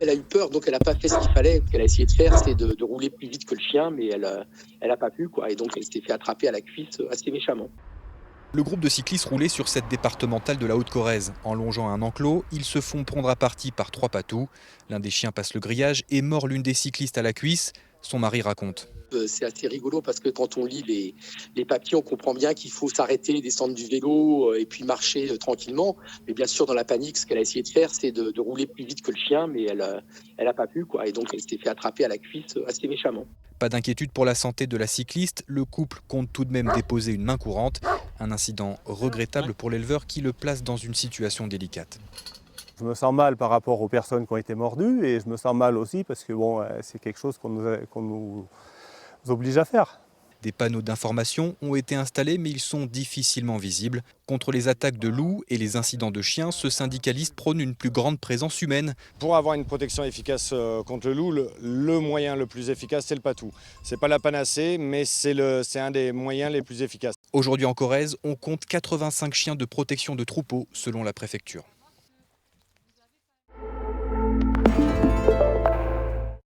Elle a eu peur, donc elle n'a pas fait ce qu'il fallait. Ce qu'elle a essayé de faire, c'est de rouler plus vite que le chien, mais elle a pas pu, quoi. Et donc elle s'est fait attraper à la cuisse assez méchamment. Le groupe de cyclistes roulait sur cette départementale de la Haute-Corrèze. En longeant un enclos, ils se font prendre à partie par trois patous. L'un des chiens passe le grillage et mord l'une des cyclistes à la cuisse. Son mari raconte. C'est assez rigolo parce que quand on lit les papiers, on comprend bien qu'il faut s'arrêter, descendre du vélo et puis marcher tranquillement. Mais bien sûr, dans la panique, ce qu'elle a essayé de faire, c'est de rouler plus vite que le chien, mais elle a pas pu, quoi. Et donc elle s'est fait attraper à la cuisse assez méchamment. Pas d'inquiétude pour la santé de la cycliste, le couple compte tout de même déposer une main courante. Un incident regrettable pour l'éleveur qui le place dans une situation délicate. Je me sens mal par rapport aux personnes qui ont été mordues et je me sens mal aussi parce que bon, c'est quelque chose qu'on nous oblige à faire. Des panneaux d'information ont été installés mais ils sont difficilement visibles. Contre les attaques de loups et les incidents de chiens, ce syndicaliste prône une plus grande présence humaine. Pour avoir une protection efficace contre le loup, le moyen le plus efficace, c'est le patou. C'est pas la panacée, mais c'est un des moyens les plus efficaces. Aujourd'hui en Corrèze, on compte 85 chiens de protection de troupeaux selon la préfecture.